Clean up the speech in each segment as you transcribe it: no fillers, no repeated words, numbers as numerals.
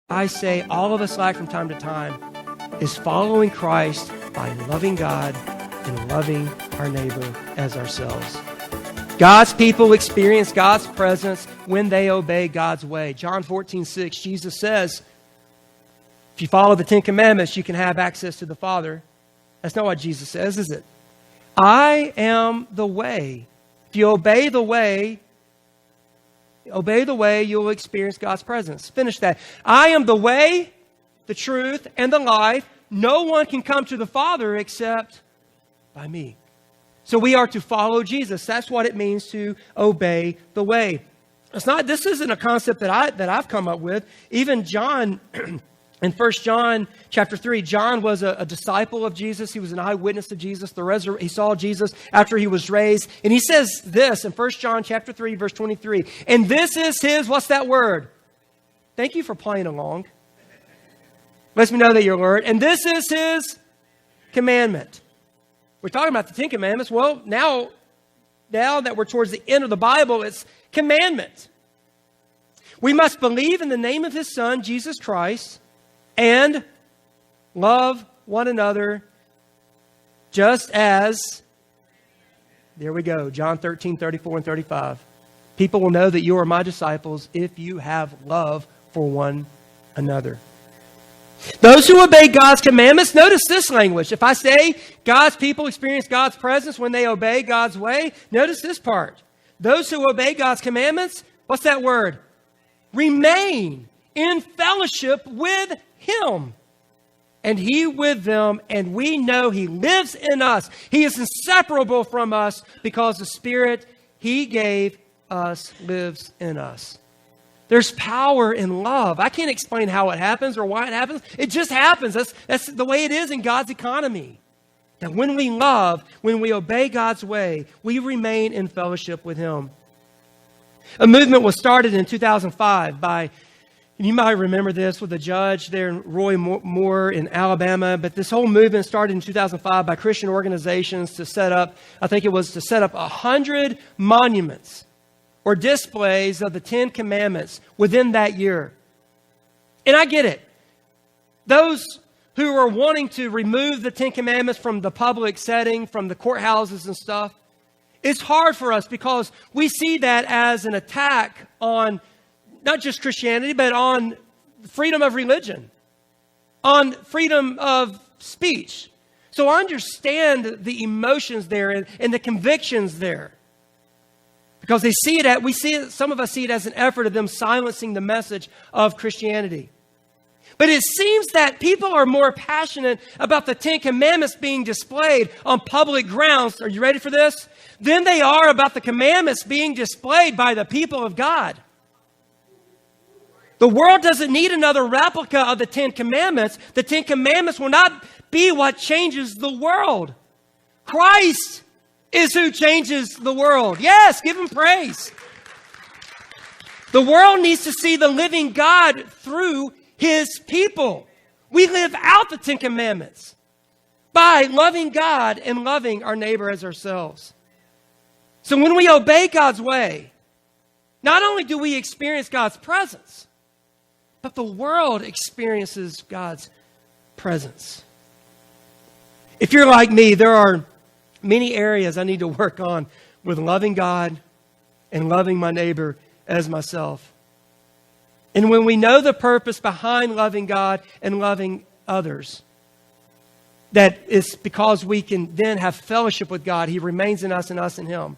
I say all of us lack from time to time is following Christ by loving God and loving our neighbor as ourselves. God's people experience God's presence when they obey God's way. John 14:6, Jesus says, if you follow the Ten Commandments, you can have access to the Father. That's not what Jesus says, is it? I am the way. If you obey the way, you'll experience God's presence. Finish that. I am the way, the truth, and the life. No one can come to the Father except by me. So we are to follow Jesus. That's what it means to obey the way. This isn't a concept that I've come up with. Even John, in 1 John chapter 3, John was a disciple of Jesus. He was an eyewitness of Jesus. He saw Jesus after he was raised. And he says this in 1 John chapter 3, verse 23. And this is his, what's that word? Thank you for playing along. Lets me know that you're alert. And this is his commandment. We're talking about the Ten Commandments. Well, now that we're towards the end of the Bible, it's commandment. We must believe in the name of his Son, Jesus Christ, and love one another just as, there we go, John 13:34 and 35. People will know that you are my disciples if you have love for one another. Those who obey God's commandments, notice this language. If I say God's people experience God's presence when they obey God's way, notice this part. Those who obey God's commandments, what's that word? Remain in fellowship with him, and he with them, and we know he lives in us. He is inseparable from us because the Spirit he gave us lives in us. There's power in love. I can't explain how it happens or why it happens. It just happens. That's the way it is in God's economy. That when we love, when we obey God's way, we remain in fellowship with him. A movement was started in 2005 by, you might remember this, with a judge there in Roy Moore in Alabama. But this whole movement started in 2005 by Christian organizations to set up 100 monuments or displays of the Ten Commandments within that year. And I get it. Those who are wanting to remove the Ten Commandments from the public setting, from the courthouses and stuff, it's hard for us because we see that as an attack on not just Christianity, but on freedom of religion, on freedom of speech. So I understand the emotions there and the convictions there. Because some of us see it as an effort of them silencing the message of Christianity. But it seems that people are more passionate about the Ten Commandments being displayed on public grounds, are you ready for this? Than they are about the commandments being displayed by the people of God. The world doesn't need another replica of the Ten Commandments. The Ten Commandments will not be what changes the world. Christ is who changes the world. Yes, give him praise. The world needs to see the living God through his people. We live out the Ten Commandments by loving God and loving our neighbor as ourselves. So when we obey God's way, not only do we experience God's presence, but the world experiences God's presence. If you're like me, there are many areas I need to work on with loving God and loving my neighbor as myself. And when we know the purpose behind loving God and loving others, that it's because we can then have fellowship with God. He remains in us and us in him.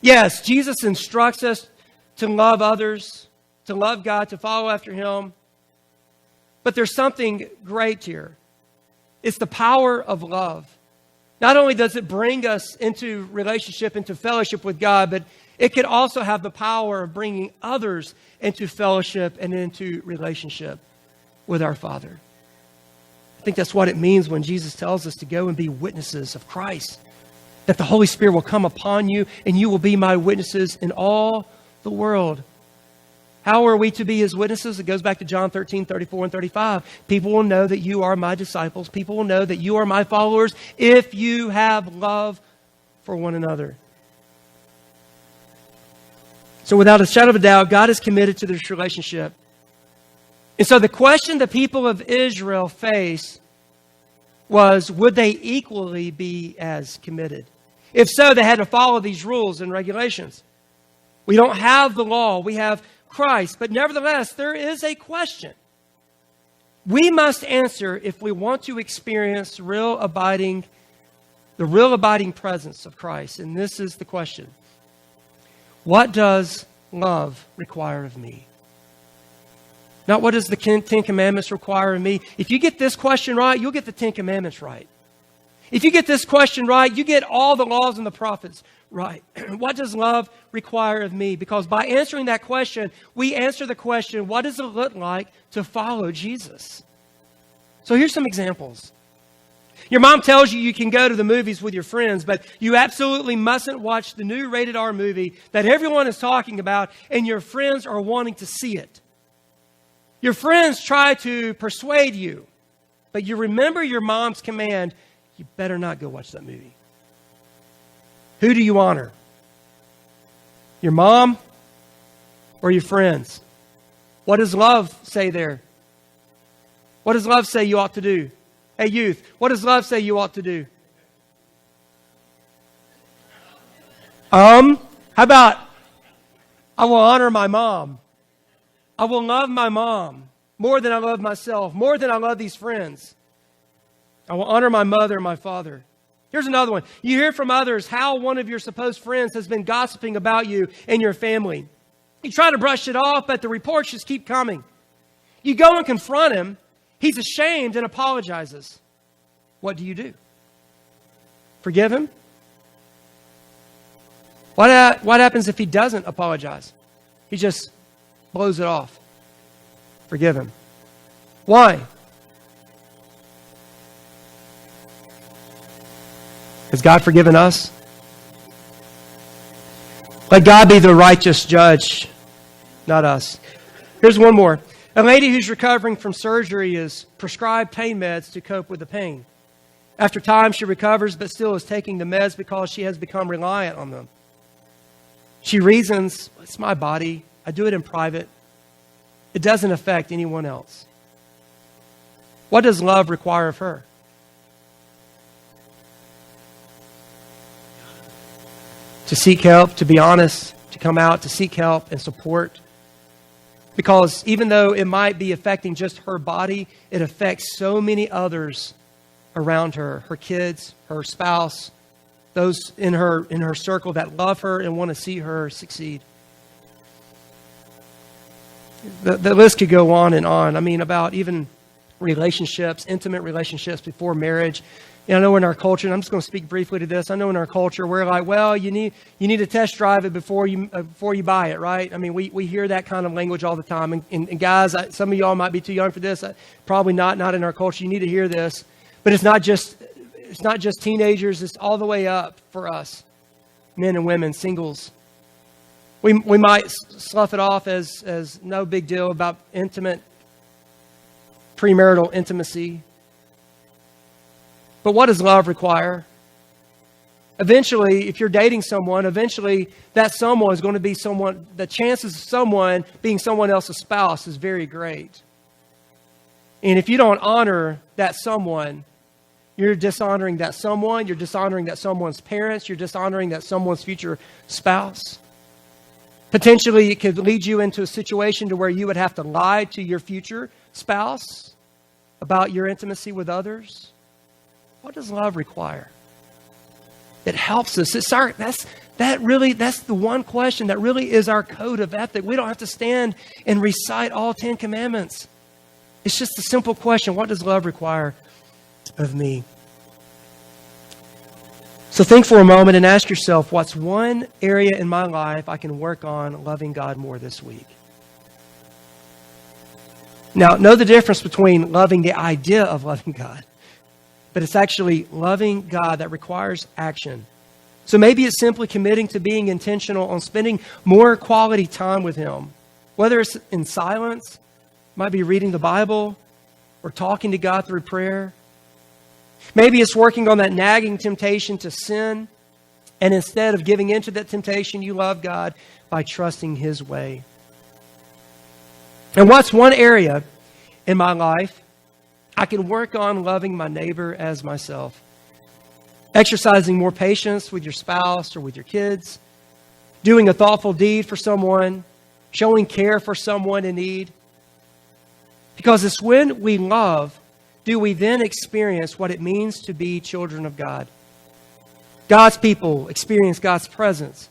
Yes, Jesus instructs us to love others, to love God, to follow after him. But there's something great here. It's the power of love. Not only does it bring us into relationship, into fellowship with God, but it could also have the power of bringing others into fellowship and into relationship with our Father. I think that's what it means when Jesus tells us to go and be witnesses of Christ. That the Holy Spirit will come upon you and you will be my witnesses in all the world. How are we to be his witnesses? It goes back to John 13:34 and 35. People will know that you are my disciples. People will know that you are my followers if you have love for one another. So without a shadow of a doubt, God is committed to this relationship. And so the question the people of Israel faced was, would they equally be as committed? If so, they had to follow these rules and regulations. We don't have the law, we have Christ. But nevertheless, there is a question we must answer if we want to experience the real abiding presence of Christ. And this is the question. What does love require of me? Not what does the Ten Commandments require of me. If you get this question right, you'll get the Ten Commandments right. If you get this question right, you get all the laws and the prophets right. What does love require of me? Because by answering that question, we answer the question, what does it look like to follow Jesus? So here's some examples. Your mom tells you you can go to the movies with your friends, but you absolutely mustn't watch the new rated R movie that everyone is talking about and your friends are wanting to see it. Your friends try to persuade you, but you remember your mom's command, you better not go watch that movie. Who do you honor? Your mom or your friends? What does love say there? What does love say you ought to do? Hey, youth, what does love say you ought to do? How about, I will honor my mom. I will love my mom more than I love myself, more than I love these friends. I will honor my mother and my father. Here's another one. You hear from others how one of your supposed friends has been gossiping about you and your family. You try to brush it off, but the reports just keep coming. You go and confront him. He's ashamed and apologizes. What do? Forgive him? What happens if he doesn't apologize? He just blows it off. Forgive him. Why? Has God forgiven us? Let God be the righteous judge, not us. Here's one more. A lady who's recovering from surgery is prescribed pain meds to cope with the pain. After time, she recovers, but still is taking the meds because she has become reliant on them. She reasons, it's my body. I do it in private. It doesn't affect anyone else. What does love require of her? To seek help, to be honest, to come out, to seek help and support. Because even though it might be affecting just her body, it affects so many others around her. Her kids, her spouse, those in her circle that love her and want to see her succeed. The list could go on and on. I mean, about even relationships, intimate relationships before marriage. You know, I know in our culture, and I'm just going to speak briefly to this. I know in our culture, we're like, well, you need to test drive it before you buy it, right? I mean, we hear that kind of language all the time. And guys, some of y'all might be too young for this. Probably not in our culture. You need to hear this. But it's not just teenagers. It's all the way up for us, men and women, singles. We might slough it off as no big deal about intimate, premarital intimacy. But what does love require? Eventually, if you're dating someone, that someone is going to be someone, the chances of someone being someone else's spouse is very great. And if you don't honor that someone, you're dishonoring that someone, you're dishonoring that someone's parents, you're dishonoring that someone's future spouse. Potentially, it could lead you into a situation to where you would have to lie to your future spouse about your intimacy with others. What does love require? It helps us. That's the one question that really is our code of ethic. We don't have to stand and recite all 10 commandments. It's just a simple question. What does love require of me? So think for a moment and ask yourself, what's one area in my life I can work on loving God more this week? Now, know the difference between loving the idea of loving God, but it's actually loving God that requires action. So maybe it's simply committing to being intentional on spending more quality time with Him, whether it's in silence, might be reading the Bible, or talking to God through prayer. Maybe it's working on that nagging temptation to sin, and instead of giving into that temptation, you love God by trusting His way. And what's one area in my life, I can work on loving my neighbor as myself. Exercising more patience with your spouse or with your kids. Doing a thoughtful deed for someone. Showing care for someone in need. Because it's when we love, do we then experience what it means to be children of God. God's people experience God's presence